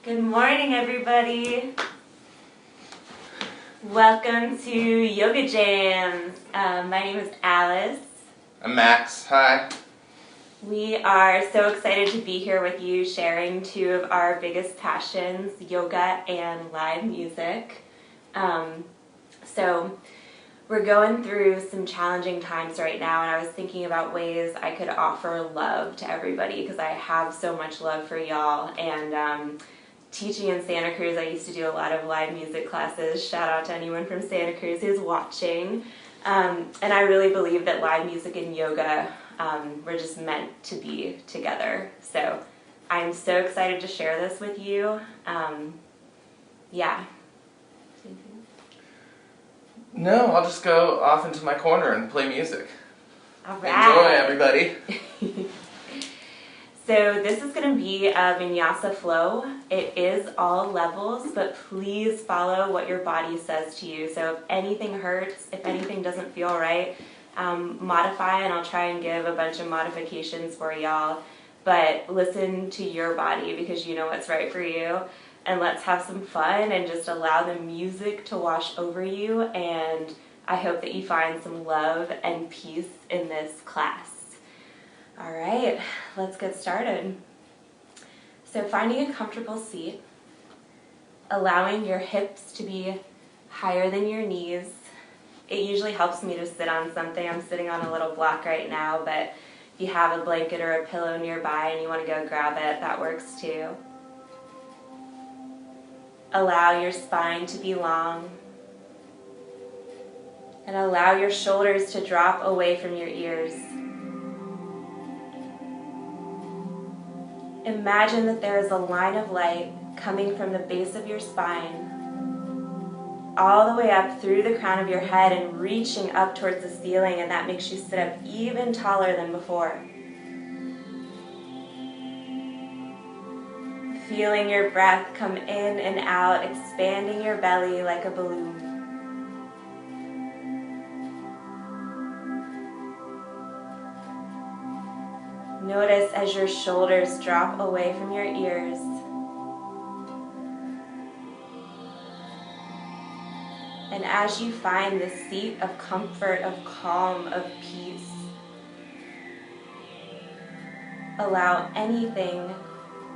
Good morning, everybody. Welcome to Yoga Jamz. My name is Alice. I'm Max. Hi. We are so excited to be here with you, sharing two of our biggest passions, yoga and live music. So we're going through some challenging times right now, and I was thinking about ways I could offer love to everybody because I have so much love for y'all. And teaching in Santa Cruz, I used to do a lot of live music classes. Shout out to anyone from Santa Cruz who's watching. And I really believe that live music and yoga, we're just meant to be together. So I'm so excited to share this with you. Yeah. No, I'll just go off into my corner and play music. All right. Enjoy, everybody. So this is going to be a vinyasa flow. It is all levels, but please follow what your body says to you. So if anything hurts, if anything doesn't feel right, modify, and I'll try and give a bunch of modifications for y'all. But listen to your body because you know what's right for you. And let's have some fun and just allow the music to wash over you. And I hope that you find some love and peace in this class. All right, let's get started. So finding a comfortable seat, allowing your hips to be higher than your knees. It usually helps me to sit on something. I'm sitting on a little block right now, but if you have a blanket or a pillow nearby and you want to go grab it, that works too. Allow your spine to be long, and allow your shoulders to drop away from your ears. Imagine that there is a line of light coming from the base of your spine all the way up through the crown of your head and reaching up towards the ceiling, and that makes you sit up even taller than before. Feeling your breath come in and out, expanding your belly like a balloon. Notice as your shoulders drop away from your ears. And as you find this seat of comfort, of calm, of peace, allow anything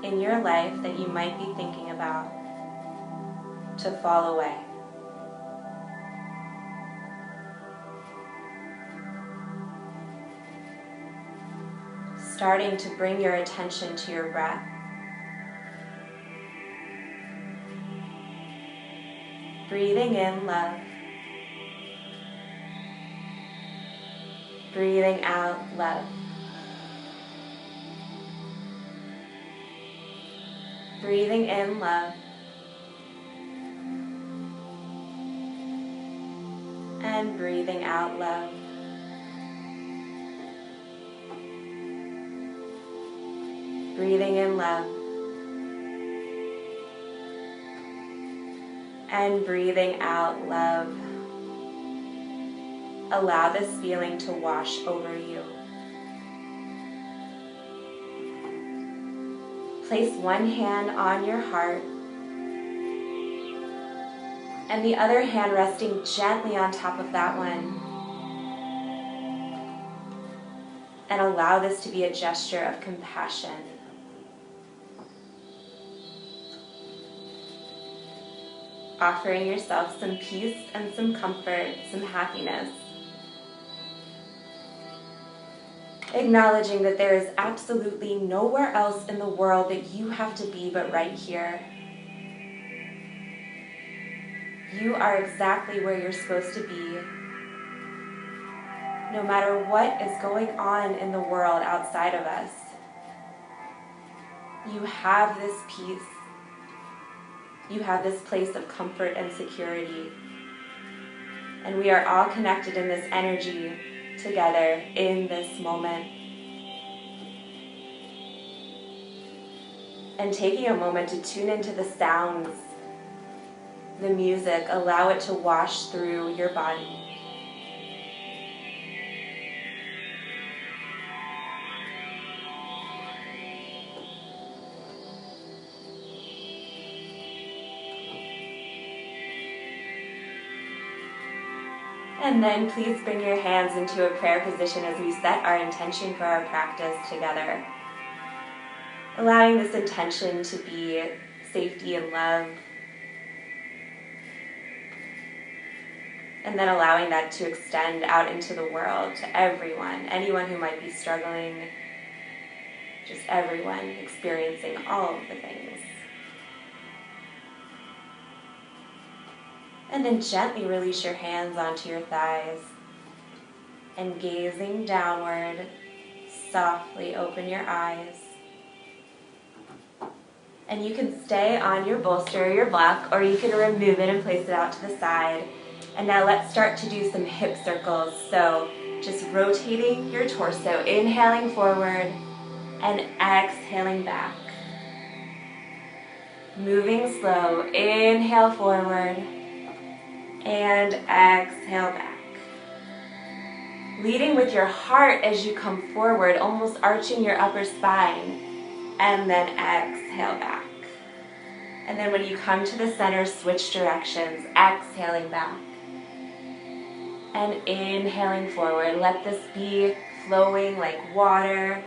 in your life that you might be thinking about to fall away. Starting to bring your attention to your breath. Breathing in love. Breathing out love. Breathing in love. And breathing out love. Breathing in love. And breathing out love. Allow this feeling to wash over you. Place one hand on your heart and the other hand resting gently on top of that one. And allow this to be a gesture of compassion. Offering yourself some peace and some comfort, some happiness. Acknowledging that there is absolutely nowhere else in the world that you have to be but right here. You are exactly where you're supposed to be. No matter what is going on in the world outside of us, you have this peace. You have this place of comfort and security. And we are all connected in this energy together in this moment. And taking a moment to tune into the sounds, the music, allow it to wash through your body. And then please bring your hands into a prayer position as we set our intention for our practice together. Allowing this intention to be safety and love. And then allowing that to extend out into the world to everyone, anyone who might be struggling, just everyone experiencing all of the things. And then gently release your hands onto your thighs and gazing downward, softly open your eyes. And you can stay on your bolster or your block, or you can remove it and place it out to the side. And now let's start to do some hip circles. So just rotating your torso, inhaling forward and exhaling back. Moving slow, inhale forward and exhale back. Leading with your heart as you come forward, almost arching your upper spine, and then exhale back. And then when you come to the center, switch directions, exhaling back. And inhaling forward. Let this be flowing like water,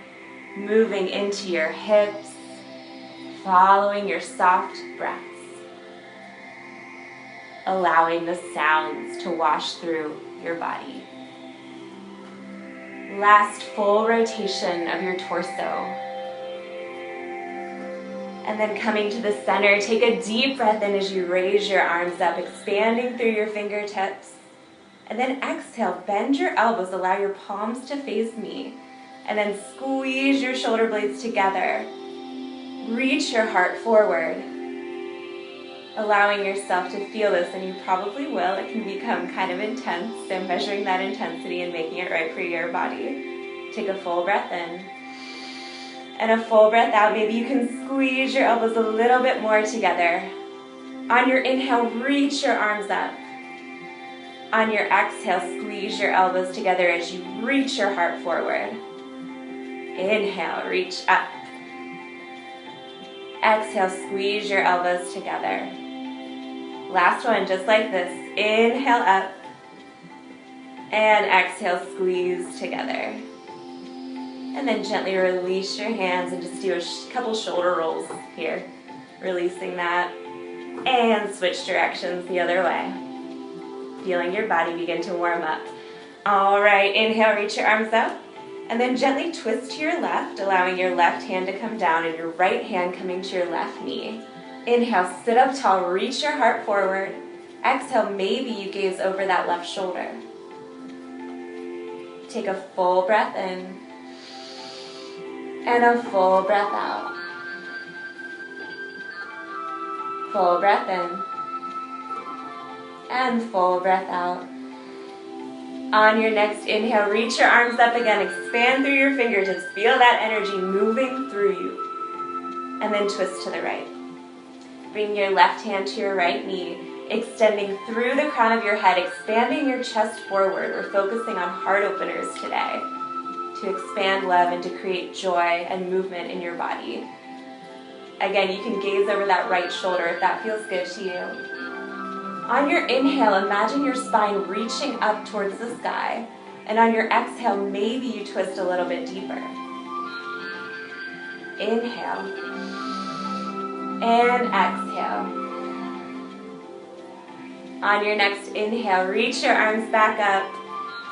moving into your hips, following your soft breaths. Allowing the sounds to wash through your body. Last full rotation of your torso. And then coming to the center, take a deep breath in as you raise your arms up, expanding through your fingertips. And then exhale, bend your elbows, allow your palms to face me. And then squeeze your shoulder blades together. Reach your heart forward. Allowing yourself to feel this, and you probably will. It can become kind of intense, so measuring that intensity and making it right for your body. Take a full breath in. And a full breath out. Maybe you can squeeze your elbows a little bit more together. On your inhale, reach your arms up. On your exhale, squeeze your elbows together as you reach your heart forward. Inhale, reach up. Exhale, squeeze your elbows together. Last one, just like this. Inhale up. And exhale, squeeze together. And then gently release your hands and just do a couple shoulder rolls here. Releasing that. And switch directions the other way. Feeling your body begin to warm up. All right, inhale, reach your arms up. And then gently twist to your left, allowing your left hand to come down and your right hand coming to your left knee. Inhale, sit up tall, reach your heart forward. Exhale, maybe you gaze over that left shoulder. Take a full breath in. And a full breath out. Full breath in. And full breath out. On your next inhale, reach your arms up again. Expand through your fingertips. Feel that energy moving through you. And then twist to the right. Bring your left hand to your right knee. Extending through the crown of your head. Expanding your chest forward. We're focusing on heart openers today. To expand love and to create joy and movement in your body. Again, you can gaze over that right shoulder if that feels good to you. On your inhale, imagine your spine reaching up towards the sky. And on your exhale, maybe you twist a little bit deeper. Inhale. And exhale. On your next inhale, reach your arms back up.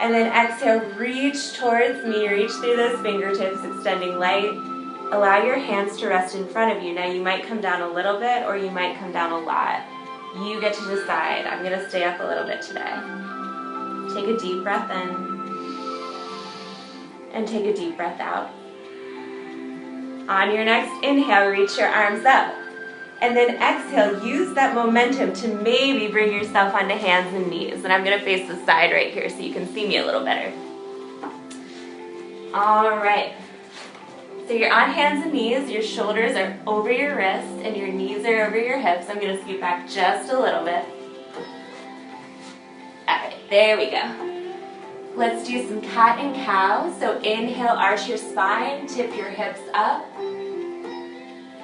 And then exhale, reach towards me. Reach through those fingertips, extending light. Allow your hands to rest in front of you. Now you might come down a little bit or you might come down a lot. You get to decide. I'm going to stay up a little bit today. Take a deep breath in. And take a deep breath out. On your next inhale, reach your arms up. And then exhale, use that momentum to maybe bring yourself onto hands and knees. And I'm going to face the side right here so you can see me a little better. All right. So you're on hands and knees, your shoulders are over your wrists, and your knees are over your hips. I'm going to scoot back just a little bit. All right, there we go. Let's do some cat and cow. So inhale, arch your spine, tip your hips up.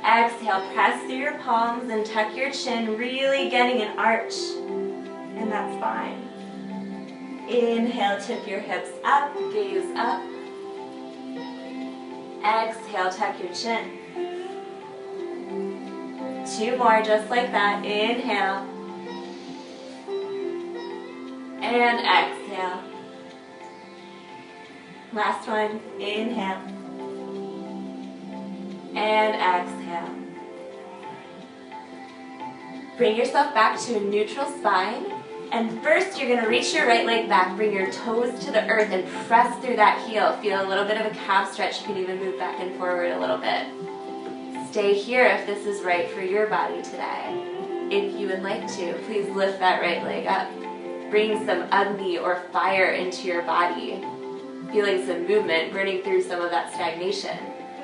Exhale, press through your palms and tuck your chin, really getting an arch in that spine. Inhale, tip your hips up, gaze up. Exhale, tuck your chin. 2 more, just like that. Inhale. And exhale. Last one. Inhale. And exhale. Bring yourself back to a neutral spine. And first, you're going to reach your right leg back, bring your toes to the earth, and press through that heel. Feel a little bit of a calf stretch. You can even move back and forward a little bit. Stay here if this is right for your body today. If you would like to, please lift that right leg up. Bring some Agni or fire into your body. Feeling some movement, burning through some of that stagnation.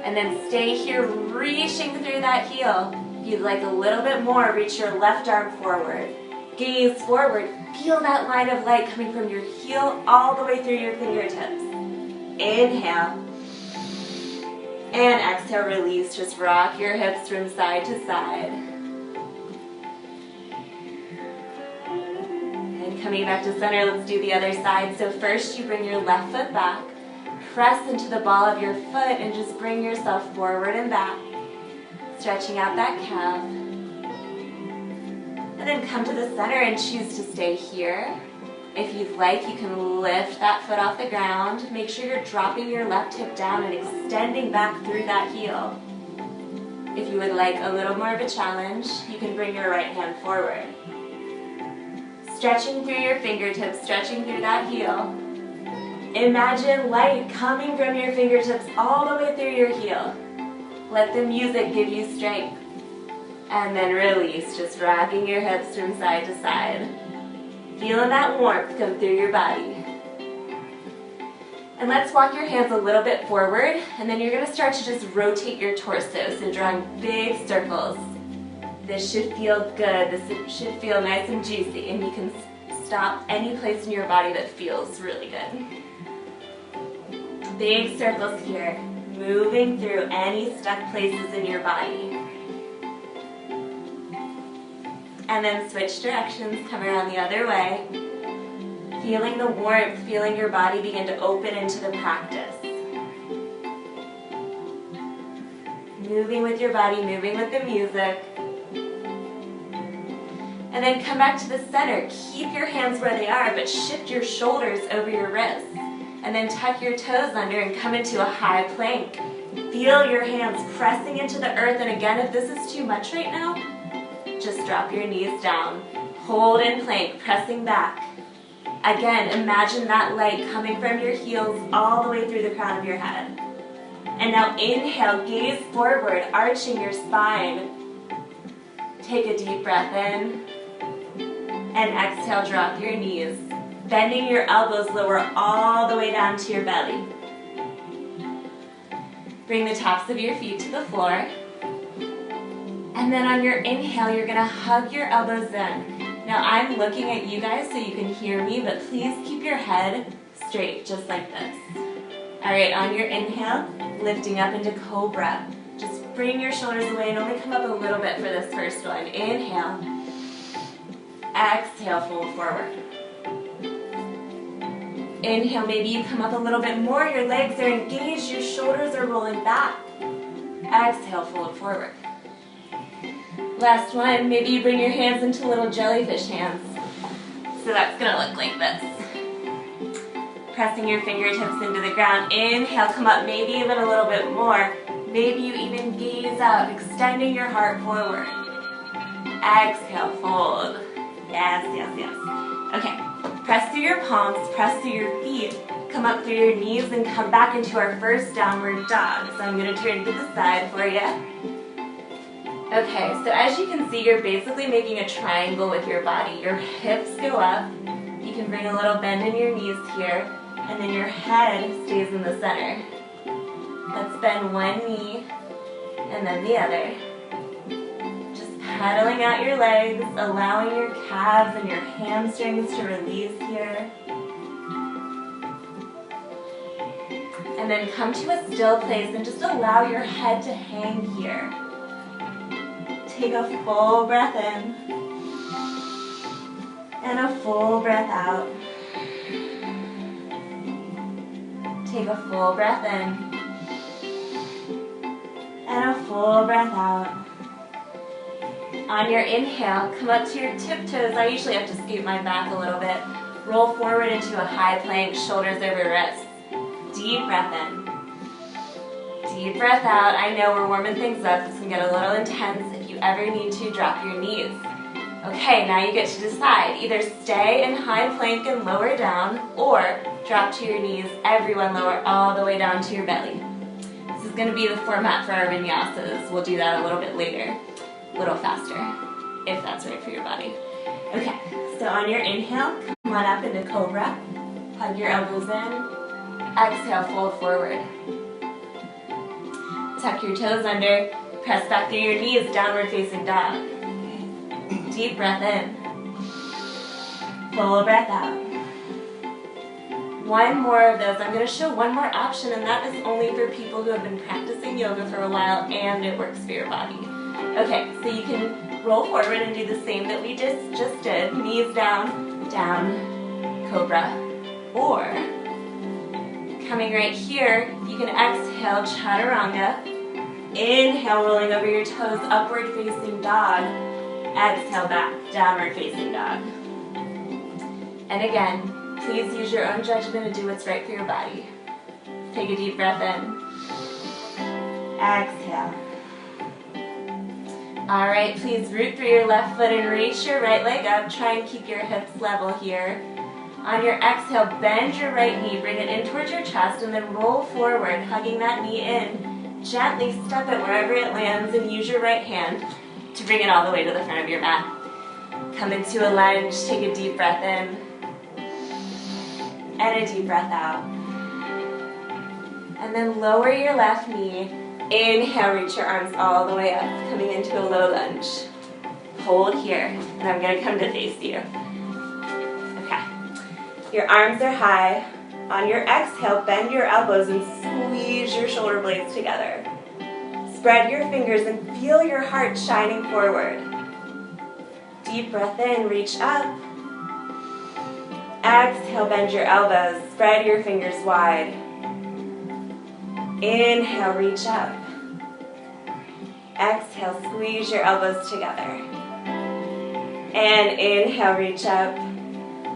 And then stay here, reaching through that heel. If you'd like a little bit more, reach your left arm forward. Gaze forward. Feel that line of light coming from your heel all the way through your fingertips. Inhale. And exhale, release. Just rock your hips from side to side. And coming back to center, let's do the other side. So first you bring your left foot back. Press into the ball of your foot and just bring yourself forward and back. Stretching out that calf. And then come to the center and choose to stay here. If you'd like, you can lift that foot off the ground. Make sure you're dropping your left hip down and extending back through that heel. If you would like a little more of a challenge, you can bring your right hand forward. Stretching through your fingertips, stretching through that heel. Imagine light coming from your fingertips all the way through your heel. Let the music give you strength. And then release, just rocking your hips from side to side. Feeling that warmth come through your body. And let's walk your hands a little bit forward, and then you're going to start to just rotate your torso, so drawing big circles. This should feel good, this should feel nice and juicy, and you can stop any place in your body that feels really good. Big circles here, moving through any stuck places in your body. And then switch directions, come around the other way. Feeling the warmth, feeling your body begin to open into the practice. Moving with your body, moving with the music. And then come back to the center. Keep your hands where they are, but shift your shoulders over your wrists. And then tuck your toes under and come into a high plank. Feel your hands pressing into the earth, and again, if this is too much right now, just drop your knees down. Hold in plank, pressing back. Again, imagine that light coming from your heels all the way through the crown of your head. And now inhale, gaze forward, arching your spine. Take a deep breath in. And exhale, drop your knees. Bending your elbows lower all the way down to your belly. Bring the tops of your feet to the floor. And then on your inhale, you're going to hug your elbows in. Now I'm looking at you guys so you can hear me, but please keep your head straight, just like this. All right, on your inhale, lifting up into cobra. Just bring your shoulders away and only come up a little bit for this first one. Inhale. Exhale, fold forward. Inhale, maybe you come up a little bit more. Your legs are engaged, your shoulders are rolling back. Exhale, fold forward. Last one, maybe you bring your hands into little jellyfish hands. So that's going to look like this. Pressing your fingertips into the ground. Inhale, come up maybe even a little bit more. Maybe you even gaze out, extending your heart forward. Exhale, fold. Yes, yes, yes. Okay, press through your palms, press through your feet. Come up through your knees and come back into our first downward dog. So I'm going to turn to the side for you. Okay, so as you can see, you're basically making a triangle with your body. Your hips go up. You can bring a little bend in your knees here, and then your head stays in the center. Let's bend one knee, and then the other. Just pedaling out your legs, allowing your calves and your hamstrings to release here. And then come to a still place and just allow your head to hang here. Take a full breath in and a full breath out. Take a full breath in. And a full breath out. On your inhale, come up to your tiptoes. I usually have to scoot my back a little bit. Roll forward into a high plank, shoulders over wrists. Deep breath in. Deep breath out. I know we're warming things up. This can get a little intense. If you ever need to, drop your knees. Okay, now you get to decide. Either stay in high plank and lower down, or drop to your knees. Everyone lower all the way down to your belly. This is going to be the format for our vinyasas. We'll do that a little bit later, a little faster, if that's right for your body. Okay, so on your inhale, come on up into cobra. Hug your elbows in. Exhale, fold forward. Tuck your toes under. Press back through your knees, downward facing dog. Deep breath in. Full breath out. One more of those. I'm going to show one more option, and that is only for people who have been practicing yoga for a while and it works for your body. Okay, so you can roll forward and do the same that we just did. Knees down, down, cobra. Or, coming right here, you can exhale, chaturanga. Inhale, rolling over your toes, upward facing dog. Exhale back, downward facing dog. And again, please use your own judgment and do what's right for your body. Take a deep breath in. Exhale. All right, please root through your left foot and reach your right leg up. Try and keep your hips level here. On your exhale, bend your right knee, bring it in towards your chest, and then roll forward, hugging that knee in. Gently step it wherever it lands and use your right hand to bring it all the way to the front of your mat. Come into a lunge, take a deep breath in, and a deep breath out. And then lower your left knee. Inhale, reach your arms all the way up, coming into a low lunge. Hold here, and I'm gonna come to face you. Okay, your arms are high. On your exhale, bend your elbows and squeeze your shoulder blades together. Spread your fingers and feel your heart shining forward. Deep breath in, reach up. Exhale, bend your elbows, spread your fingers wide. Inhale, reach up. Exhale, squeeze your elbows together. And inhale, reach up.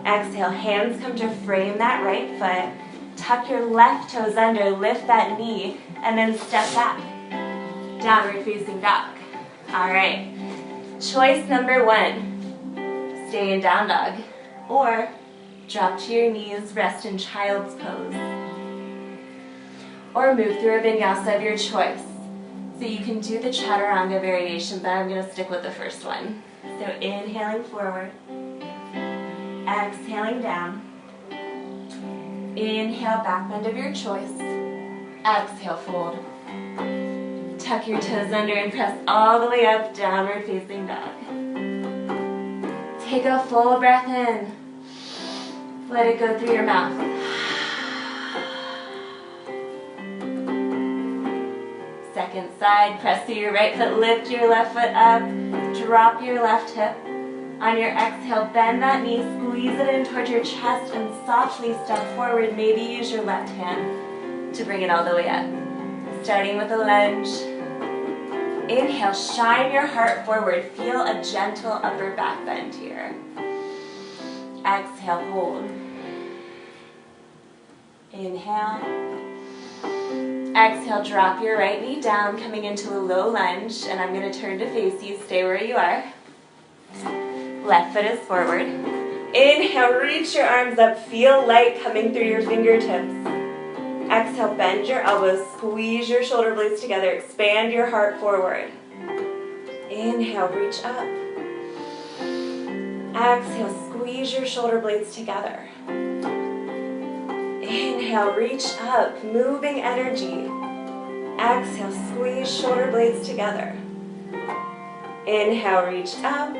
Exhale, hands come to frame that right foot. Tuck your left toes under, lift that knee, and then step back. Downward facing dog. All right. Choice number one, stay in down dog. Or drop to your knees, rest in child's pose. Or move through a vinyasa of your choice. So you can do the chaturanga variation, but I'm going to stick with the first one. So inhaling forward. Exhaling down. Inhale, back bend of your choice. Exhale, fold. Tuck your toes under and press all the way up, downward facing dog. Take a full breath in. Let it go through your mouth. Second side, press through your right foot, lift your left foot up, drop your left hip. On your exhale, bend that knee, squeeze it in towards your chest, and softly step forward. Maybe use your left hand to bring it all the way up. Starting with a lunge. Inhale, shine your heart forward. Feel a gentle upper back bend here. Exhale, hold. Inhale. Exhale, drop your right knee down, coming into a low lunge, and I'm going to turn to face you. Stay where you are. Left foot is forward. Inhale, reach your arms up. Feel light coming through your fingertips. Exhale, bend your elbows, squeeze your shoulder blades together, expand your heart forward. Inhale, reach up. Exhale, squeeze your shoulder blades together. Inhale, reach up, moving energy. Exhale, squeeze shoulder blades together. Inhale, reach up.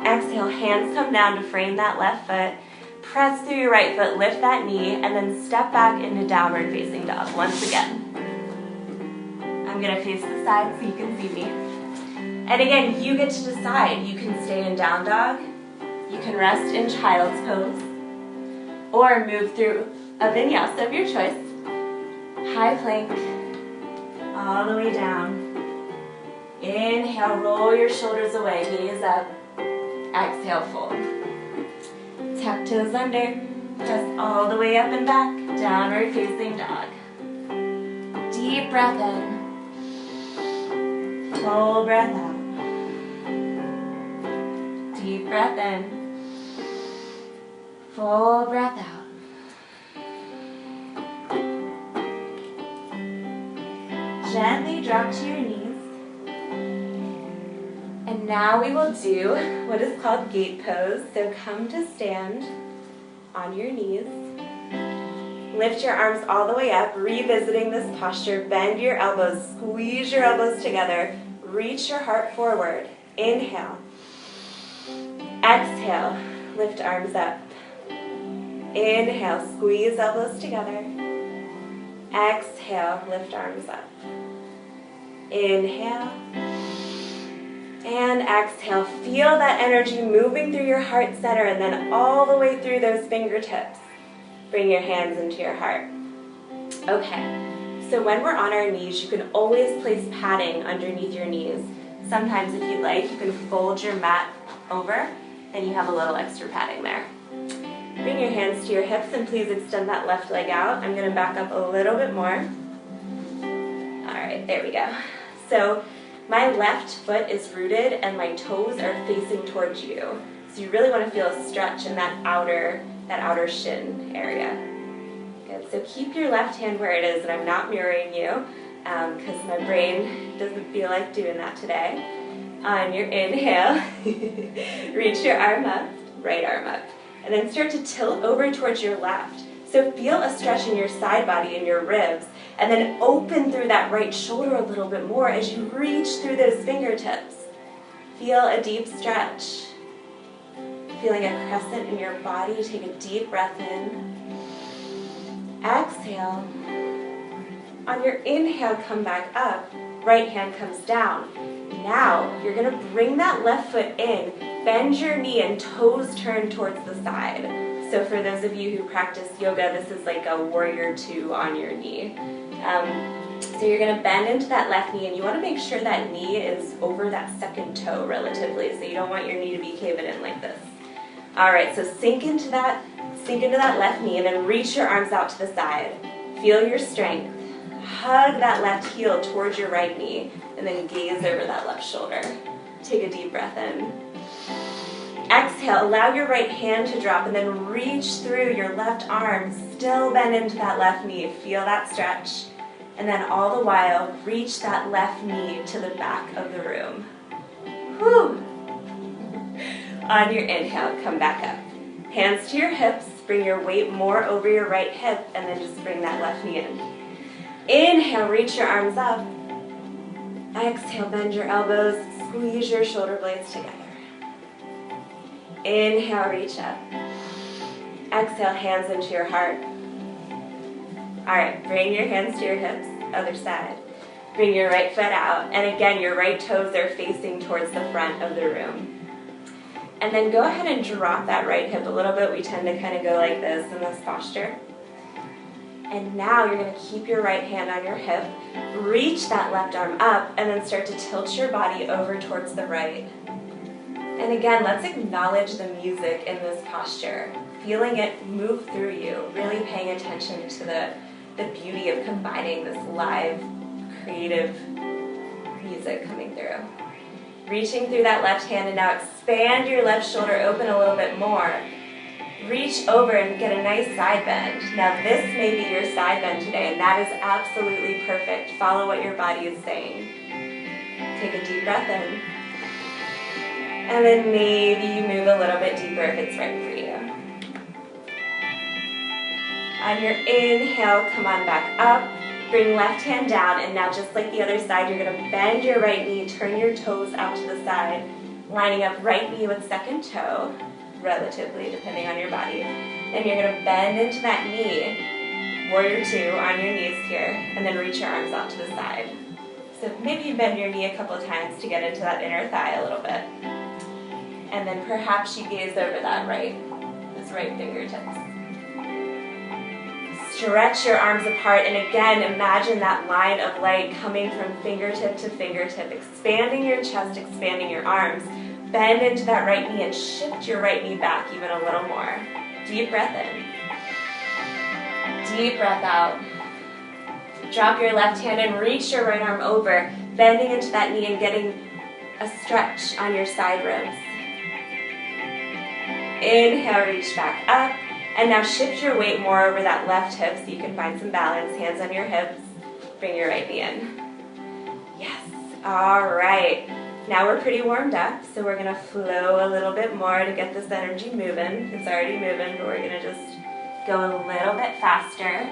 Exhale, hands come down to frame that left foot. Press through your right foot, lift that knee, and then step back into downward facing dog. Once again. I'm going to face the side so you can see me. And again, you get to decide. You can stay in down dog. You can rest in child's pose. Or move through a vinyasa of your choice. High plank, all the way down. Inhale, roll your shoulders away, gaze up. Exhale, fold. Tuck toes under, press all the way up and back, downward facing dog. Deep breath in, full breath out. Deep breath in, full breath out. Gently drop to your knees. And now we will do what is called gate pose. So come to stand on your knees. Lift your arms all the way up, revisiting this posture. Bend your elbows, squeeze your elbows together. Reach your heart forward. Inhale. Exhale, lift arms up. Inhale, squeeze elbows together. Exhale, lift arms up. Inhale. And exhale. Feel that energy moving through your heart center and then all the way through those fingertips. Bring your hands into your heart. Okay, so when we're on our knees, you can always place padding underneath your knees. Sometimes if you'd like, you can fold your mat over and you have a little extra padding there. Bring your hands to your hips and please extend that left leg out. I'm going to back up a little bit more. All right, there we go. So my left foot is rooted and my toes are facing towards you. So you really want to feel a stretch in that outer shin area. Good, so keep your left hand where it is, and I'm not mirroring you because my brain doesn't feel like doing that today. On your inhale, reach your arm up, right arm up, and then start to tilt over towards your left. So feel a stretch in your side body and your ribs, and then open through that right shoulder a little bit more as you reach through those fingertips. Feel a deep stretch. Feeling a crescent in your body, take a deep breath in. Exhale. On your inhale, come back up. Right hand comes down. Now, you're going to bring that left foot in, bend your knee, and toes turn towards the side. So for those of you who practice yoga, this is like a warrior two on your knee. So you're going to bend into that left knee, and you want to make sure that knee is over that second toe relatively, so you don't want your knee to be caving in like this. All right, so sink into that left knee, and then reach your arms out to the side. Feel your strength. Hug that left heel towards your right knee, and then gaze over that left shoulder. Take a deep breath in. Exhale, allow your right hand to drop, and then reach through your left arm. Still bend into that left knee. Feel that stretch. And then all the while, reach that left knee to the back of the room. Whew. On your inhale, come back up. Hands to your hips, bring your weight more over your right hip, and then just bring that left knee in. Inhale, reach your arms up. Exhale, bend your elbows, squeeze your shoulder blades together. Inhale, reach up. Exhale, hands into your heart. All right, bring your hands to your hips, other side. Bring your right foot out, and again, your right toes are facing towards the front of the room. And then go ahead and drop that right hip a little bit. We tend to kind of go like this in this posture. And now you're going to keep your right hand on your hip, reach that left arm up, and then start to tilt your body over towards the right. And again, let's acknowledge the music in this posture, feeling it move through you, really paying attention to the beauty of combining this live, creative music coming through. Reaching through that left hand, and now expand your left shoulder open a little bit more. Reach over and get a nice side bend. Now this may be your side bend today, and that is absolutely perfect. Follow what your body is saying. Take a deep breath in. And then maybe you move a little bit deeper if it's right for you. On your inhale, come on back up. Bring left hand down, and now just like the other side, you're going to bend your right knee, turn your toes out to the side, lining up right knee with second toe, relatively, depending on your body. And you're going to bend into that knee, warrior two, on your knees here, and then reach your arms out to the side. So maybe you bend your knee a couple times to get into that inner thigh a little bit. And then perhaps you gaze over that those right fingertips. Stretch your arms apart, and again, imagine that line of light coming from fingertip to fingertip, expanding your chest, expanding your arms. Bend into that right knee and shift your right knee back even a little more. Deep breath in. Deep breath out. Drop your left hand and reach your right arm over, bending into that knee and getting a stretch on your side ribs. Inhale, reach back up. And now shift your weight more over that left hip so you can find some balance. Hands on your hips. Bring your right knee in. Yes. All right. Now we're pretty warmed up, so we're going to flow a little bit more to get this energy moving. It's already moving, but we're going to just go a little bit faster.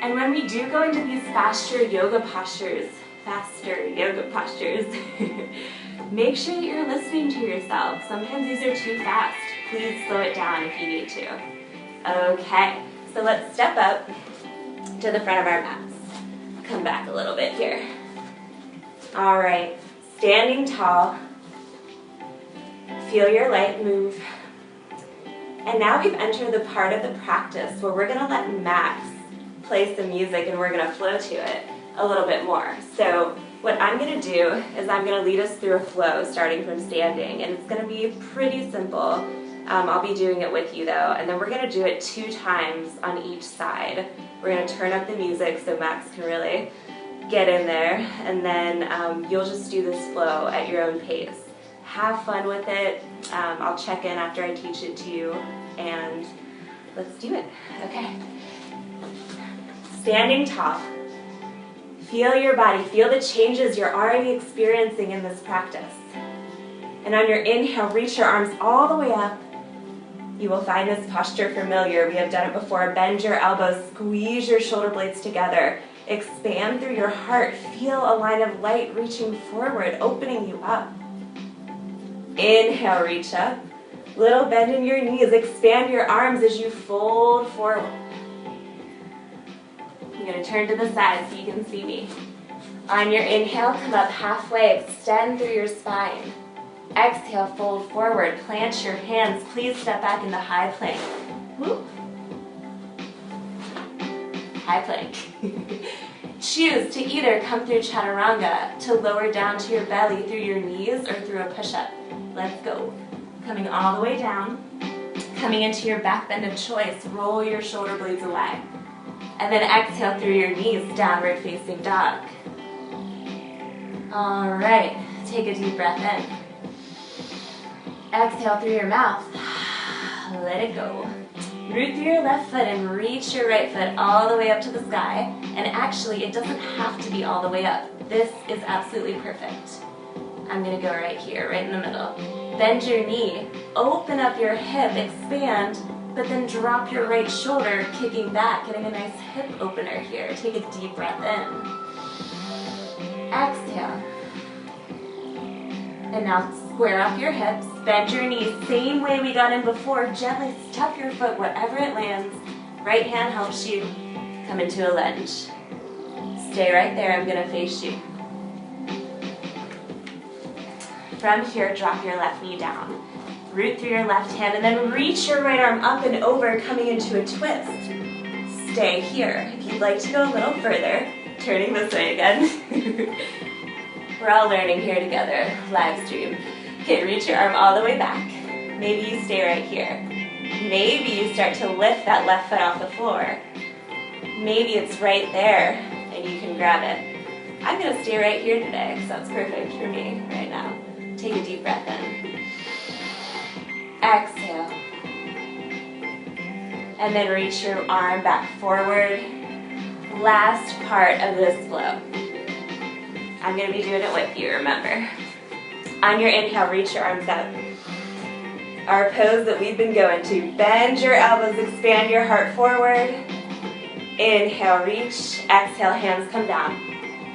And when we do go into these faster yoga postures, make sure that you're listening to yourself. Sometimes these are too fast. Please slow it down if you need to. Okay, so let's step up to the front of our mats. Come back a little bit here. All right, standing tall. Feel your light move. And now we've entered the part of the practice where we're gonna let Max play some music and we're gonna flow to it a little bit more. So what I'm gonna do is I'm gonna lead us through a flow starting from standing, and it's gonna be pretty simple. I'll be doing it with you though, and then we're gonna do it 2 times on each side. We're gonna turn up the music so Max can really get in there, and then you'll just do this flow at your own pace. Have fun with it. I'll check in after I teach it to you, and let's do it. Okay. Standing tall. Feel your body. Feel the changes you're already experiencing in this practice. And on your inhale, reach your arms all the way up. You will find this posture familiar. We have done it before. Bend your elbows, squeeze your shoulder blades together. Expand through your heart. Feel a line of light reaching forward, opening you up. Inhale, reach up. Little bend in your knees. Expand your arms as you fold forward. I'm going to turn to the side so you can see me. On your inhale, come up halfway. Extend through your spine. Exhale, fold forward, plant your hands. Please step back into high plank. Woo. High plank. Choose to either come through chaturanga, to lower down to your belly through your knees, or through a push-up. Let's go. Coming all the way down. Coming into your back bend of choice, roll your shoulder blades away. And then exhale through your knees, downward facing dog. All right, take a deep breath in. Exhale through your mouth. Let it go. Root through your left foot and reach your right foot all the way up to the sky. And actually, it doesn't have to be all the way up. This is absolutely perfect. I'm gonna go right here, right in the middle. Bend your knee, open up your hip, expand, but then drop your right shoulder, kicking back, getting a nice hip opener here. Take a deep breath in. Exhale. And now square up your hips, bend your knees, same way we got in before. Gently step your foot wherever it lands. Right hand helps you come into a lunge. Stay right there, I'm gonna face you. From here, drop your left knee down. Root through your left hand and then reach your right arm up and over, coming into a twist. Stay here. If you'd like to go a little further, turning this way again. We're all learning here together, live stream. Okay, reach your arm all the way back. Maybe you stay right here. Maybe you start to lift that left foot off the floor. Maybe it's right there and you can grab it. I'm gonna stay right here today because that's perfect for me right now. Take a deep breath in. Exhale. And then reach your arm back forward. Last part of this flow. I'm going to be doing it with you, remember. On your inhale, reach your arms up. Our pose that we've been going to. Bend your elbows, expand your heart forward. Inhale, reach. Exhale, hands come down.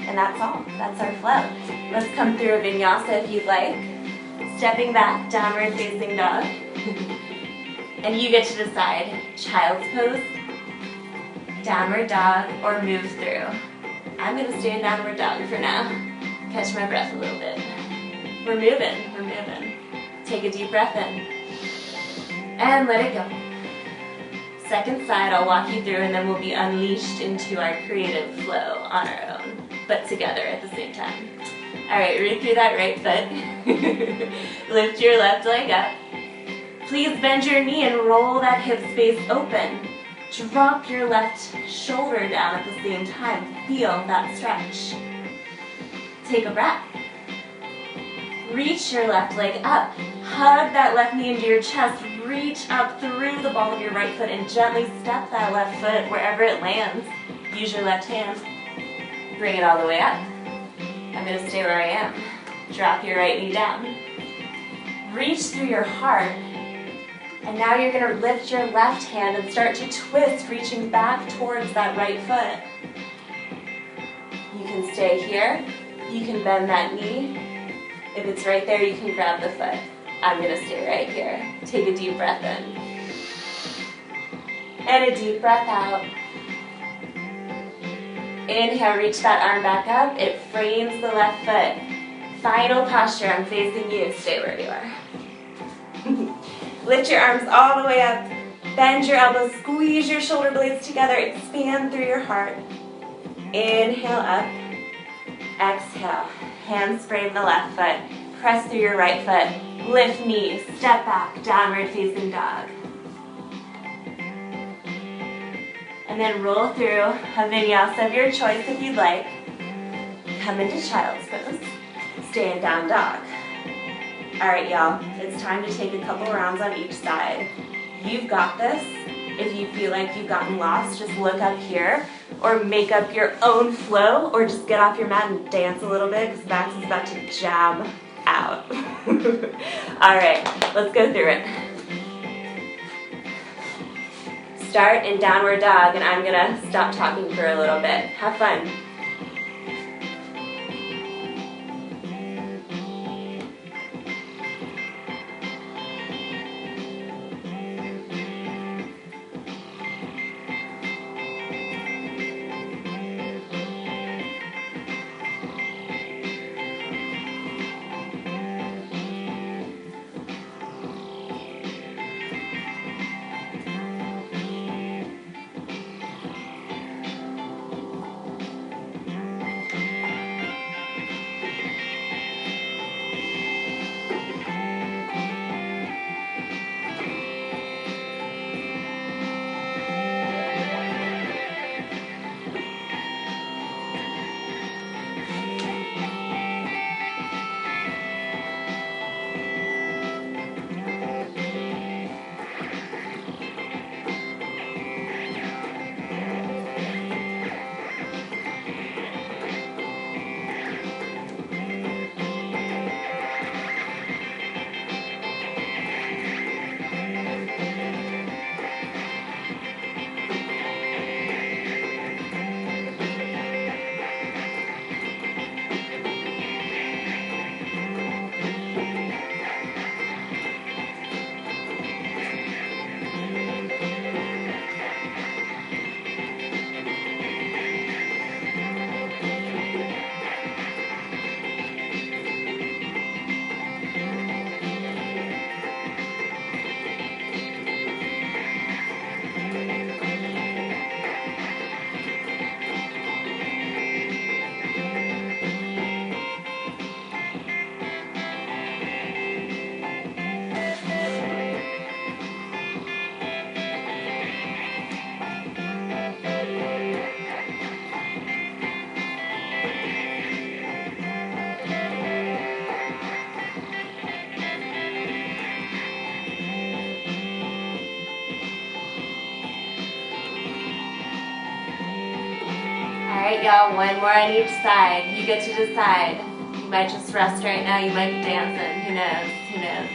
And that's all. That's our flow. Let's come through a vinyasa if you'd like. Stepping back, downward facing dog. And you get to decide, child's pose, downward dog, or move through. I'm going to stay in downward dog for now. Catch my breath a little bit. We're moving, we're moving. Take a deep breath in. And let it go. Second side, I'll walk you through, and then we'll be unleashed into our creative flow on our own, but together at the same time. All right, root through that right foot. Lift your left leg up. Please bend your knee and roll that hip space open. Drop your left shoulder down at the same time. Feel that stretch. Take a breath. Reach your left leg up. Hug that left knee into your chest. Reach up through the ball of your right foot and gently step that left foot wherever it lands. Use your left hand. Bring it all the way up. I'm going to stay where I am. Drop your right knee down. Reach through your heart. And now you're going to lift your left hand and start to twist, reaching back towards that right foot. You can stay here. You can bend that knee. If it's right there, you can grab the foot. I'm going to stay right here. Take a deep breath in. And a deep breath out. Inhale, reach that arm back up. It frames the left foot. Final posture, I'm facing you. Stay where you are. Lift your arms all the way up. Bend your elbows, squeeze your shoulder blades together. Expand through your heart. Inhale up. Exhale. Hands frame the left foot. Press through your right foot. Lift knees. Step back. Downward facing dog. And then roll through a vinyasa of your choice if you'd like. Come into child's pose. Stay in down dog. All right, y'all. It's time to take a couple rounds on each side. You've got this. If you feel like you've gotten lost, just look up here or make up your own flow or just get off your mat and dance a little bit because Max is about to jam out. All right, let's go through it. Start in downward dog, and I'm gonna stop talking for a little bit. Have fun. Alright, y'all, one more on each side. You get to decide. You might just rest right now, you might be dancing. Who knows? Who knows?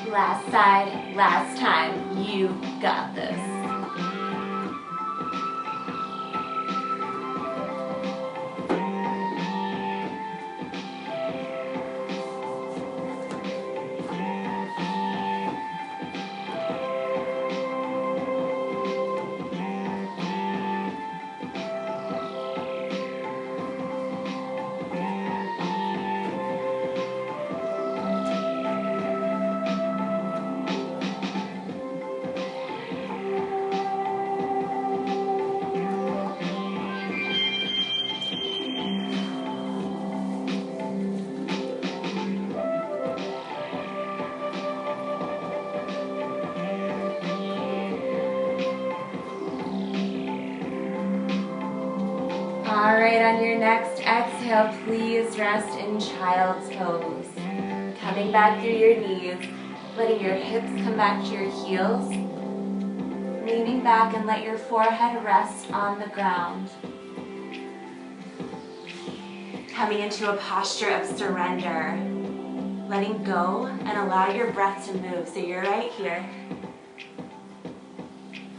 Last side, last time. You got this. Alright, on your next exhale, please rest in child's pose. Coming back through your knees, letting your hips come back to your heels. Leaning back and let your forehead rest on the ground. Coming into a posture of surrender. Letting go and allow your breath to move. So you're right here.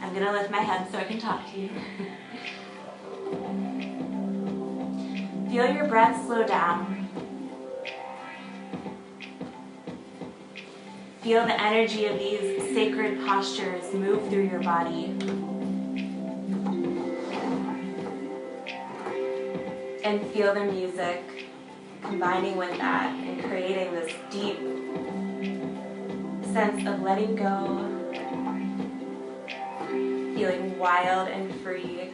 I'm going to lift my head so I can talk to you. Feel your breath slow down. Feel the energy of these sacred postures move through your body. And feel the music combining with that and creating this deep sense of letting go, feeling wild and free.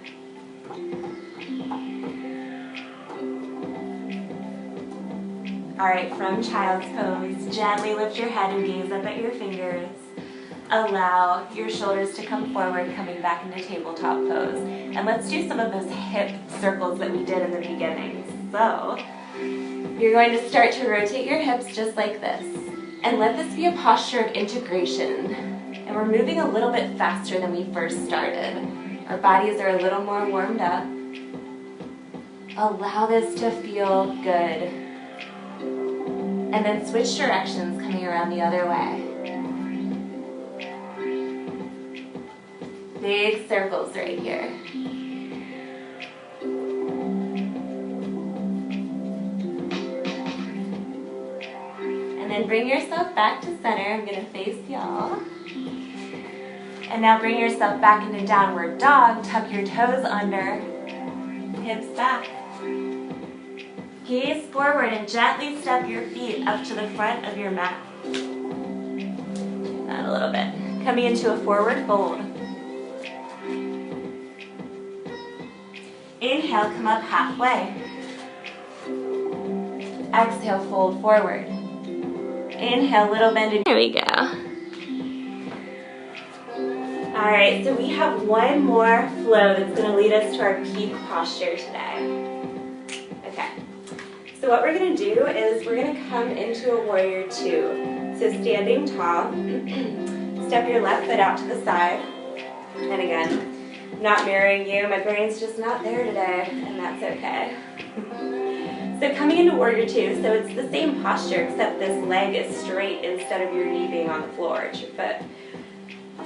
All right, from child's pose, gently lift your head and gaze up at your fingers. Allow your shoulders to come forward, coming back into tabletop pose. And let's do some of those hip circles that we did in the beginning. So, you're going to start to rotate your hips just like this. And let this be a posture of integration. And we're moving a little bit faster than we first started. Our bodies are a little more warmed up. Allow this to feel good. And then switch directions, coming around the other way. Big circles right here. And then bring yourself back to center. I'm going to face y'all. And now bring yourself back into downward dog. Tuck your toes under. Hips back. Gaze forward and gently step your feet up to the front of your mat. Do that a little bit. Coming into a forward fold. Inhale, come up halfway. Exhale, fold forward. Inhale, little bend. There we go. All right, so we have one more flow that's going to lead us to our peak posture today. Okay. So what we're going to do is we're going to come into a warrior two. So standing tall, step your left foot out to the side. And again, not mirroring you. My brain's just not there today, and that's okay. So coming into warrior two, so it's the same posture except this leg is straight instead of your knee being on the floor. It's your foot.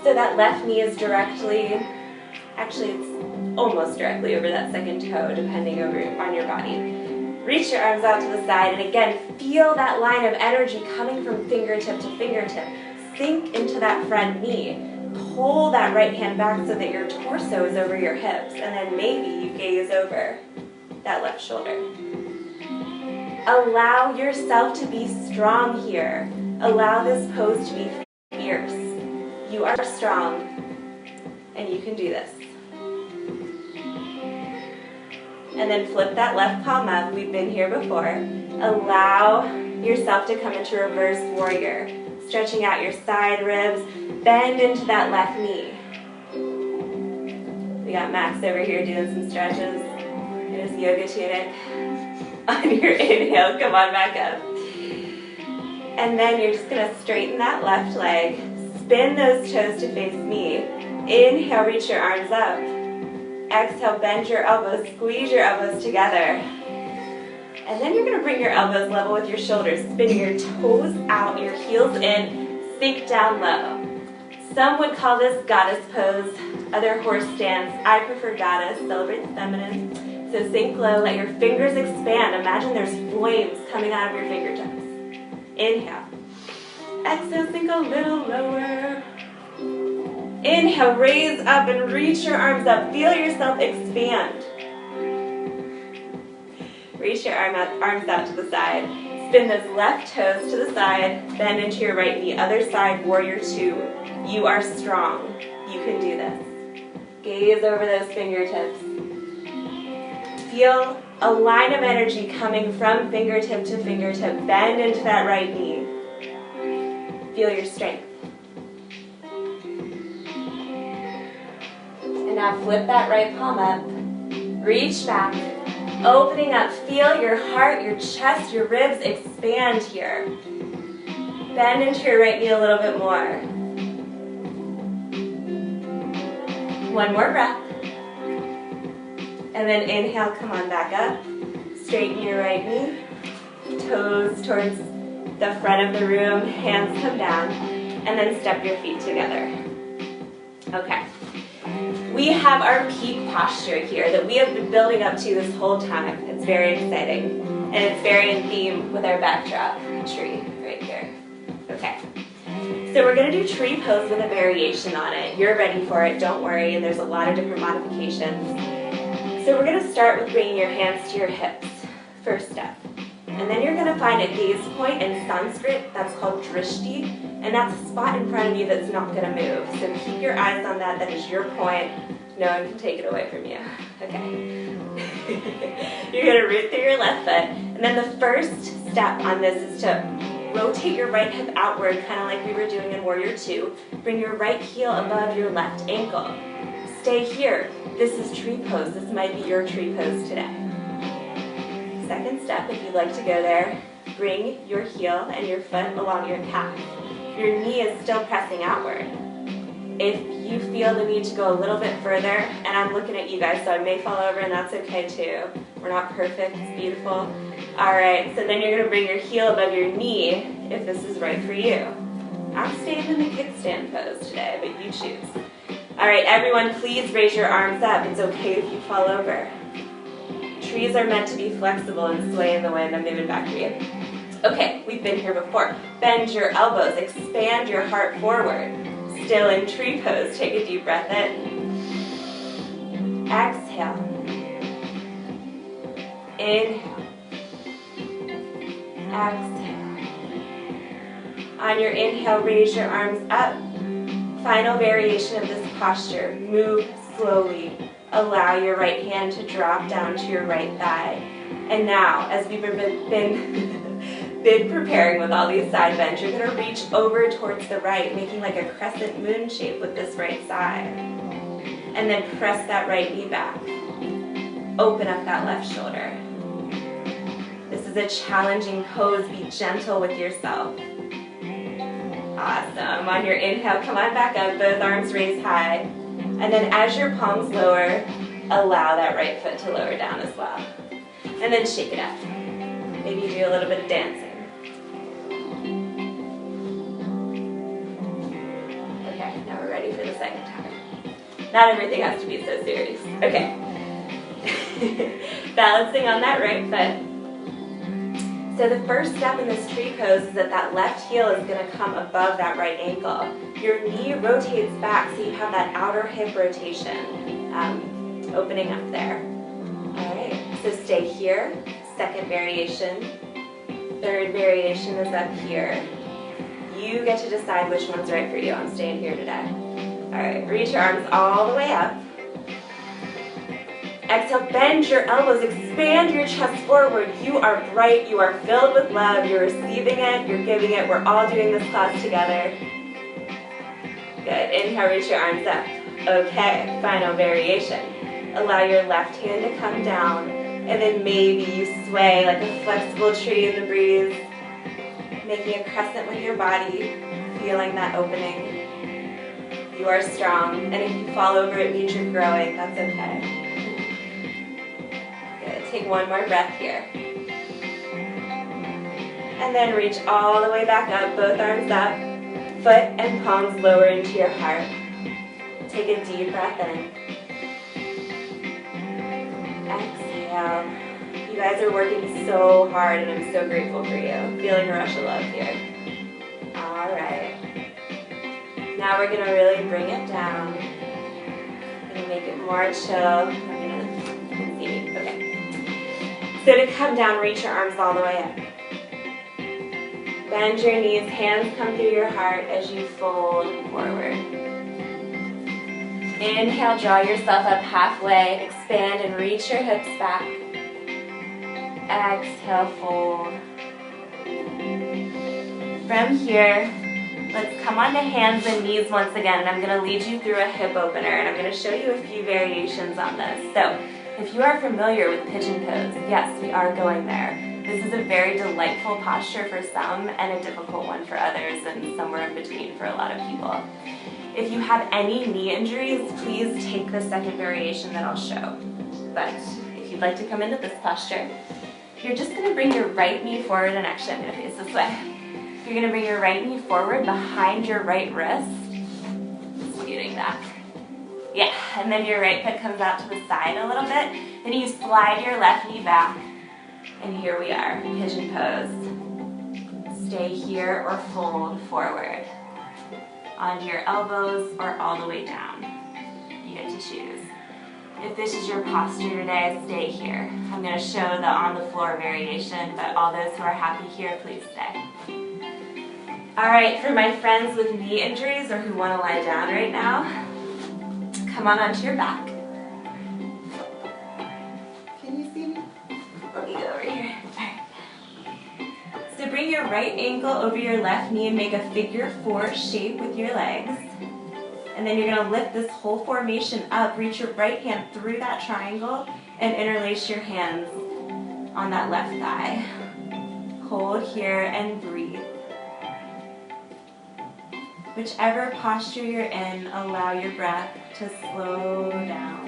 So that left knee is directly, actually it's almost directly over that second toe, depending on your body. Reach your arms out to the side, and again, feel that line of energy coming from fingertip to fingertip. Sink into that front knee. Pull that right hand back so that your torso is over your hips, and then maybe you gaze over that left shoulder. Allow yourself to be strong here. Allow this pose to be fierce. You are strong, and you can do this. And then flip that left palm up. We've been here before. Allow yourself to come into reverse warrior. Stretching out your side ribs. Bend into that left knee. We got Max over here doing some stretches in his yoga tunic. On your inhale, come on back up. And then you're just going to straighten that left leg. Spin those toes to face me. Inhale, reach your arms up. Exhale, bend your elbows, squeeze your elbows together. And then you're going to bring your elbows level with your shoulders. Spin your toes out, your heels in. Sink down low. Some would call this goddess pose, other horse stance. I prefer goddess, celebrate the feminine. So sink low, let your fingers expand. Imagine there's flames coming out of your fingertips. Inhale. Exhale, sink a little lower. Inhale, raise up and reach your arms up. Feel yourself expand. Reach your arms out to the side. Spin those left toes to the side. Bend into your right knee. Other side, warrior two. You are strong. You can do this. Gaze over those fingertips. Feel a line of energy coming from fingertip to fingertip. Bend into that right knee. Feel your strength. And now flip that right palm up. Reach back. Opening up. Feel your heart, your chest, your ribs expand here. Bend into your right knee a little bit more. One more breath. And then inhale, come on back up. Straighten your right knee. Toes towards the front of the room. Hands come down. And then step your feet together. Okay. We have our peak posture here that we have been building up to this whole time. It's very exciting. And it's very in theme with our backdrop tree right here. Okay. So we're going to do tree pose with a variation on it. You're ready for it, don't worry, and there's a lot of different modifications. So we're going to start with bringing your hands to your hips, first step. And then you're going to find a gaze point in Sanskrit that's called drishti, and that's a spot in front of you that's not going to move. So keep your eyes on that, that is your point. No one can take it away from you. Okay. You're going to root through your left foot, and then the first step on this is to rotate your right hip outward, kind of like we were doing in Warrior Two. Bring your right heel above your left ankle. Stay here. This is tree pose. This might be your tree pose today. Second step, if you'd like to go there, bring your heel and your foot along your calf. Your knee is still pressing outward. If you feel the need to go a little bit further, and I'm looking at you guys, so I may fall over, and that's okay too. We're not perfect. It's beautiful. All right, so then you're going to bring your heel above your knee if this is right for you. I'm staying in the kickstand pose today, but you choose. All right, everyone, please raise your arms up. It's okay if you fall over. Trees are meant to be flexible and sway in the wind. I'm moving back for you. Okay, we've been here before. Bend your elbows, expand your heart forward. Still in tree pose, take a deep breath in. Exhale. Inhale. Exhale. On your inhale, raise your arms up. Final variation of this posture. Move slowly. Allow your right hand to drop down to your right thigh. And now, as we've been preparing with all these side bends, you're going to reach over towards the right, making like a crescent moon shape with this right side. And then press that right knee back. Open up that left shoulder. This is a challenging pose. Be gentle with yourself. Awesome. On your inhale, come on back up, both arms raised high. And then as your palms lower, allow that right foot to lower down as well. And then shake it up. Maybe do a little bit of dancing. Okay, now we're ready for the second time. Not everything has to be so serious. Okay. Balancing on that right foot. So the first step in this tree pose is that left heel is going to come above that right ankle. Your knee rotates back, so you have that outer hip rotation opening up there. All right, so stay here. Second variation. Third variation is up here. You get to decide which one's right for you. I'm staying here today. All right, reach your arms all the way up. Exhale, bend your elbows, expand your chest forward. You are bright, you are filled with love, you're receiving it, you're giving it. We're all doing this class together. Good, inhale, reach your arms up. Okay, final variation. Allow your left hand to come down, and then maybe you sway like a flexible tree in the breeze, making a crescent with your body, feeling that opening. You are strong, and if you fall over, it means you're growing. That's okay. Take one more breath here. And then reach all the way back up, both arms up. Foot and palms lower into your heart. Take a deep breath in. Exhale. You guys are working so hard and I'm so grateful for you. Feeling a rush of love here. All right. Now we're going to really bring it down. We're going to make it more chill. You can see me. Okay. So to come down, reach your arms all the way up. Bend your knees, hands come through your heart as you fold forward. Inhale, draw yourself up halfway, expand and reach your hips back. Exhale, fold. From here, let's come onto hands and knees once again. And I'm going to lead you through a hip opener and I'm going to show you a few variations on this. So, if you are familiar with pigeon pose, yes, we are going there. This is a very delightful posture for some and a difficult one for others and somewhere in between for a lot of people. If you have any knee injuries, please take the second variation that I'll show. But if you'd like to come into this posture, you're just going to bring your right knee forward and actually I'm going to face this way. You're going to bring your right knee forward behind your right wrist. Scooting back. Yeah, and then your right foot comes out to the side a little bit. Then you slide your left knee back. And here we are, pigeon pose. Stay here or fold forward. Onto your elbows or all the way down. You get to choose. If this is your posture today, stay here. I'm going to show the on the floor variation, but all those who are happy here, please stay. All right, for my friends with knee injuries or who want to lie down right now, come on onto your back. Can you see me? Let me go over here. All right. So bring your right ankle over your left knee and make a figure 4 shape with your legs. And then you're going to lift this whole formation up, reach your right hand through that triangle and interlace your hands on that left thigh. Hold here and breathe. Whichever posture you're in, allow your breath to slow down.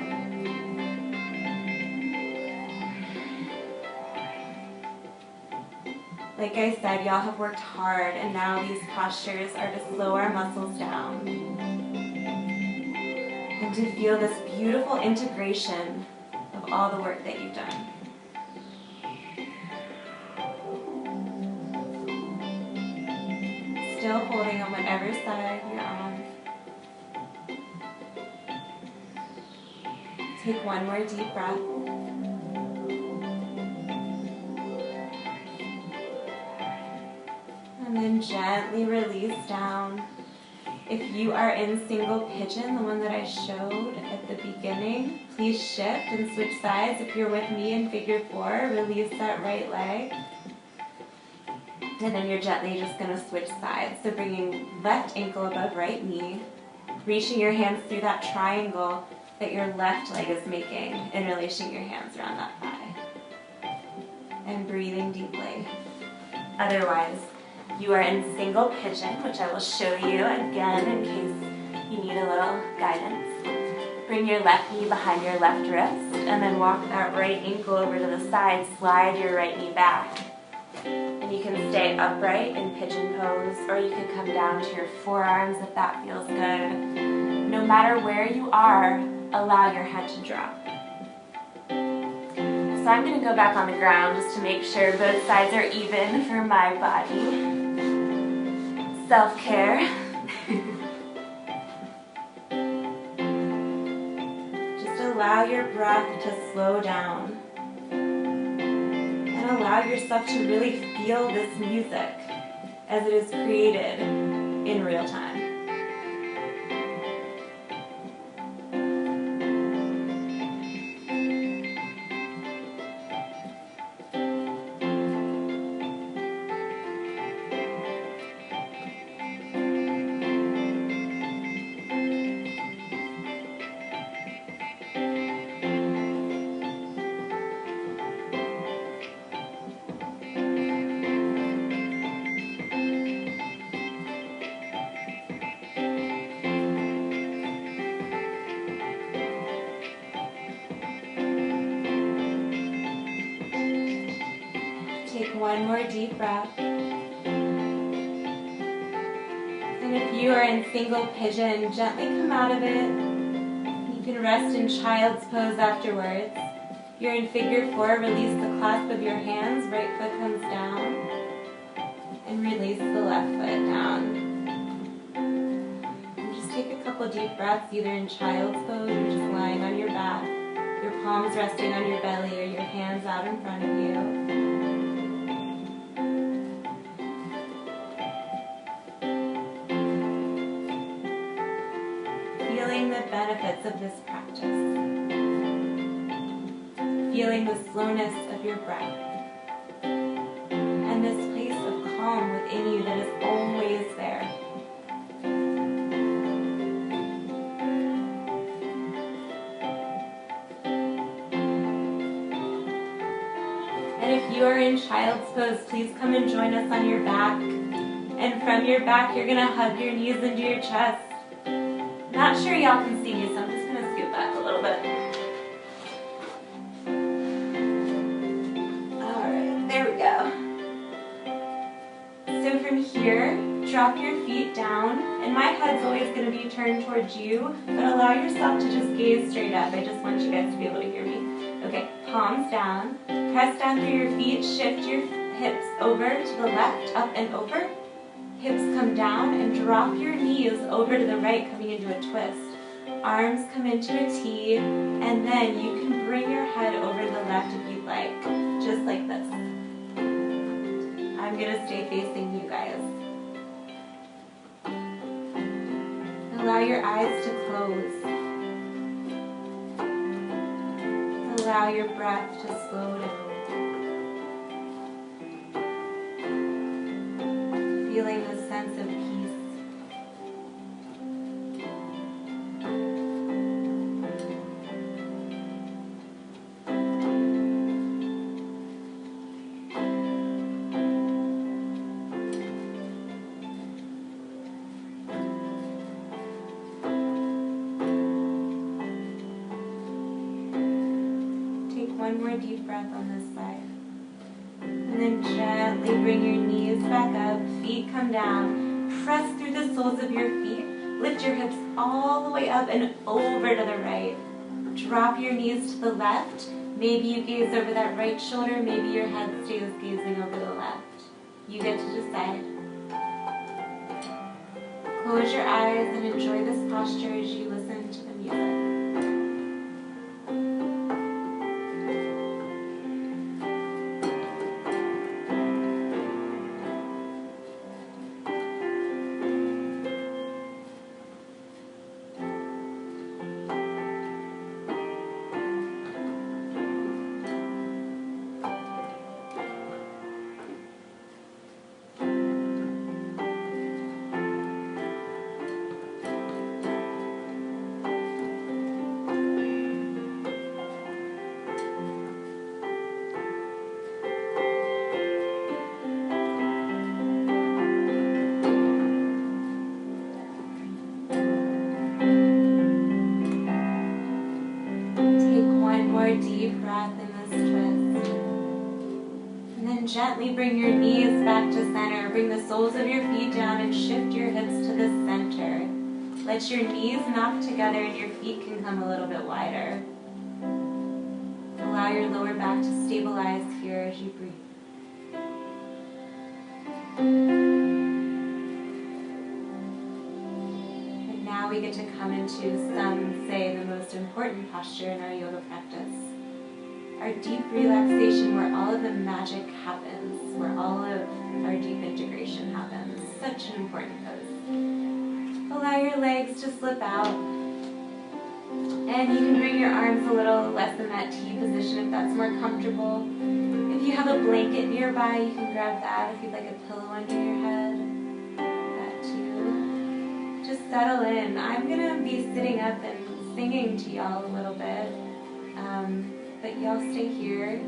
Like I said, y'all have worked hard and now these postures are to slow our muscles down. And to feel this beautiful integration of all the work that you've done. Still holding on whatever side you're on. Take one more deep breath. And then gently release down. If you are in single pigeon, the one that I showed at the beginning, please shift and switch sides. If you're with me in figure 4, release that right leg. And then you're gently just going to switch sides. So bringing left ankle above right knee, reaching your hands through that triangle that your left leg is making, and interlacing your hands around that thigh. And breathing deeply. Otherwise, you are in single pigeon, which I will show you again in case you need a little guidance. Bring your left knee behind your left wrist, and then walk that right ankle over to the side, slide your right knee back. And you can stay upright in pigeon pose, or you can come down to your forearms if that feels good. No matter where you are, allow your head to drop. So I'm going to go back on the ground just to make sure both sides are even for my body. Self-care. Just allow your breath to slow down. And allow yourself to really feel this music as it is created in real time. Take one more deep breath. And if you are in single pigeon, gently come out of it. You can rest in child's pose afterwards. You're in figure 4, release the clasp of your hands, right foot comes down, and release the left foot down. And just take a couple deep breaths, either in child's pose or just lying on your back, your palms resting on your belly or your hands out in front of you. Feeling the benefits of this practice. Feeling the slowness of your breath. And this place of calm within you that is always there. And if you are in child's pose, please come and join us on your back. And from your back, you're going to hug your knees into your chest. Not sure y'all can see me, so I'm just going to scoot back a little bit. Alright, there we go. So from here, drop your feet down, and my head's always going to be turned towards you, but allow yourself to just gaze straight up. I just want you guys to be able to hear me. Okay, palms down, press down through your feet, shift your hips over to the left, up and over. Hips come down and drop your knees over to the right, coming into a twist. Arms come into a T, and then you can bring your head over to the left if you'd like, just like this. I'm going to stay facing you guys. Allow your eyes to close. Allow your breath to slow down. Feeling the sense of peace. Take one more deep breath on this side. And then gently bring your knees back up, feet come down, press through the soles of your feet, lift your hips all the way up and over to the right. Drop your knees to the left, maybe you gaze over that right shoulder, maybe your head stays gazing over the left. You get to decide. Close your eyes and enjoy this posture as you listen to the music. Deep breath in this twist. And then gently bring your knees back to center. Bring the soles of your feet down and shift your hips to the center. Let your knees knock together and your feet can come a little bit wider. Allow your lower back to stabilize here as you breathe. And now we get to come into, some say, the most important posture in our yoga practice. Our deep relaxation, where all of the magic happens, where all of our deep integration happens. Such an important pose. Allow your legs to slip out. And you can bring your arms a little less in that T position if that's more comfortable. If you have a blanket nearby, you can grab that. If you'd like a pillow under your head, that too. Just settle in. I'm going to be sitting up and singing to y'all a little bit. But y'all stay here.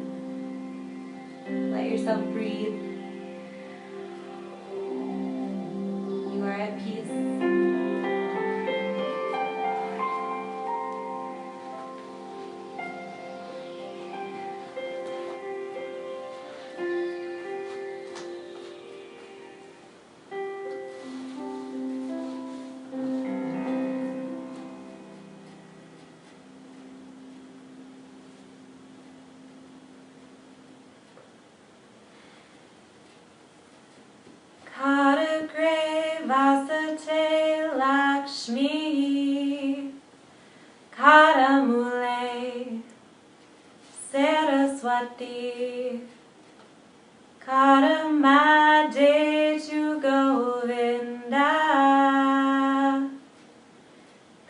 Let yourself breathe. You are at peace. Lakshmi, Karamule, Saraswati, Karamade to Govinda,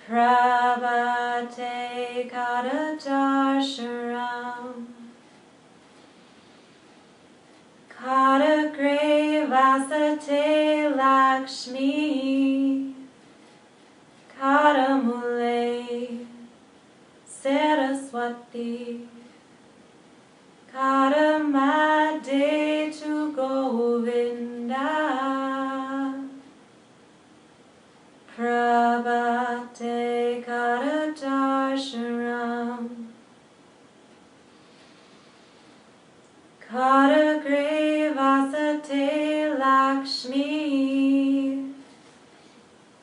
Prabhate Kadajarsharam, Kadagre Vasate Lakshmi, Karamule, Saraswati, Karamade to Govinda, Prabhate Kadajarsharam, Kadagre Vasate Lakshmi,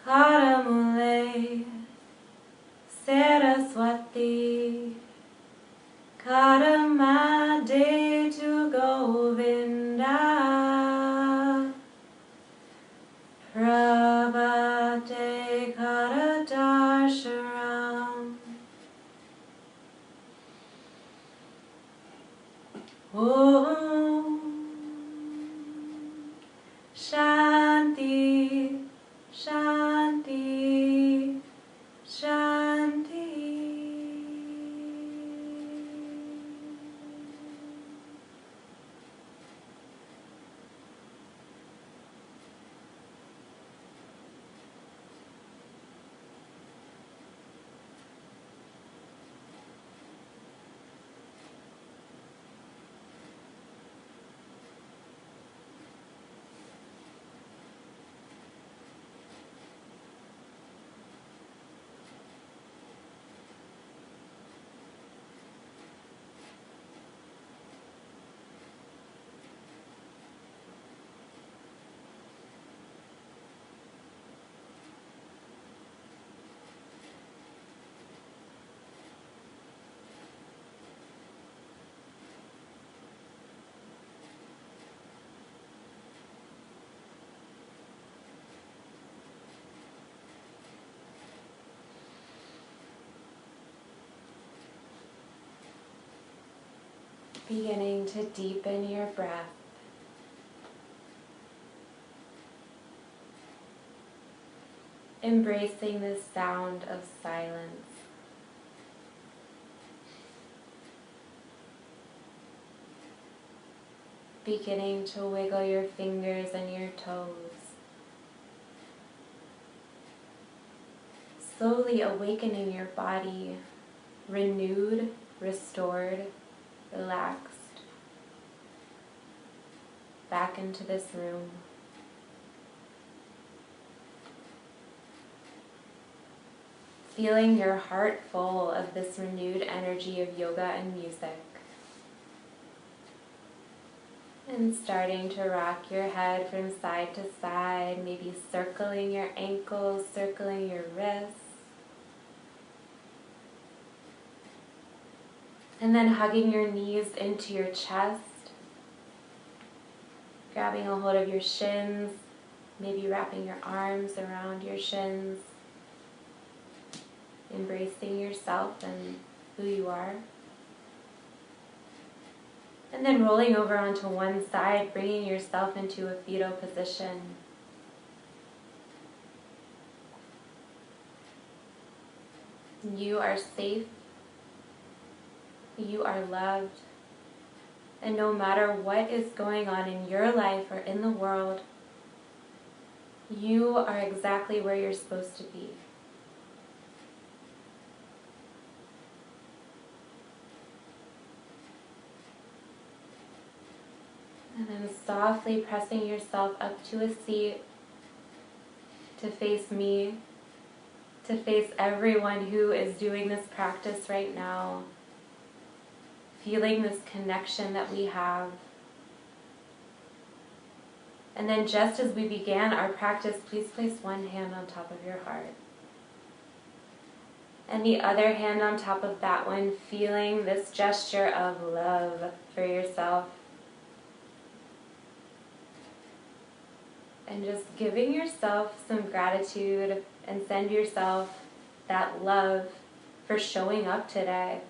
Karamule, Saraswati, Karamade to Govinda, Prabhate Kadajarsharam. Om Shanti, Shanti, Shanti. Beginning to deepen your breath. Embracing the sound of silence. Beginning to wiggle your fingers and your toes. Slowly awakening your body, renewed, restored, relaxed, back into this room. Feeling your heart full of this renewed energy of yoga and music. And starting to rock your head from side to side, maybe circling your ankles, circling your wrists. And then hugging your knees into your chest, grabbing a hold of your shins, maybe wrapping your arms around your shins, embracing yourself and who you are. And then rolling over onto one side, bringing yourself into a fetal position. You are safe. You are loved, and no matter what is going on in your life or in the world, you are exactly where you're supposed to be. And then softly pressing yourself up to a seat to face me, to face everyone who is doing this practice right now. Feeling this connection that we have. And then just as we began our practice, please place one hand on top of your heart. And the other hand on top of that one, feeling this gesture of love for yourself. And just giving yourself some gratitude and send yourself that love for showing up today,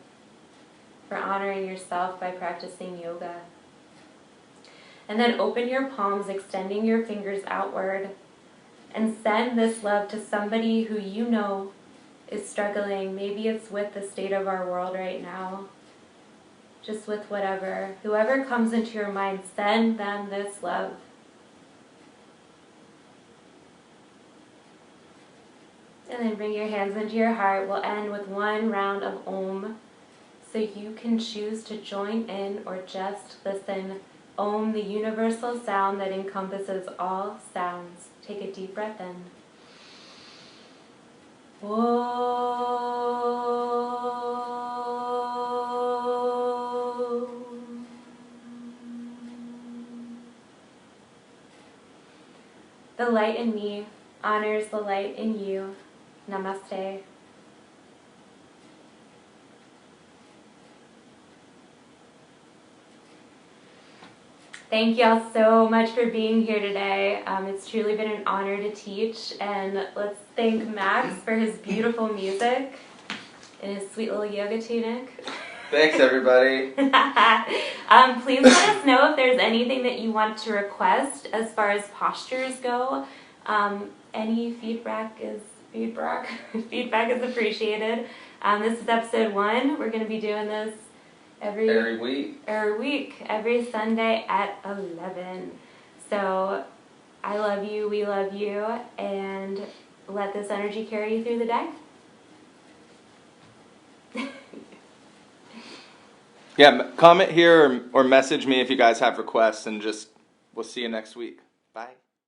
for honoring yourself by practicing yoga. And then open your palms, extending your fingers outward, and send this love to somebody who you know is struggling. Maybe it's with the state of our world right now, just with whatever. Whoever comes into your mind, send them this love. And then bring your hands into your heart. We'll end with one round of Om. So you can choose to join in or just listen. Om, the universal sound that encompasses all sounds. Take a deep breath in. Om. The light in me honors the light in you. Namaste. Thank y'all so much for being here today. It's truly been an honor to teach, and let's thank Max for his beautiful music and his sweet little yoga tunic. Thanks, everybody. Please let us know if there's anything that you want to request as far as postures go. Any feedback is appreciated. This is episode 1. We're going to be doing this every week, every Sunday at 11. So I love you, we love you, and let this energy carry you through the day. Yeah, comment here or message me if you guys have requests, and we'll see you next week. Bye.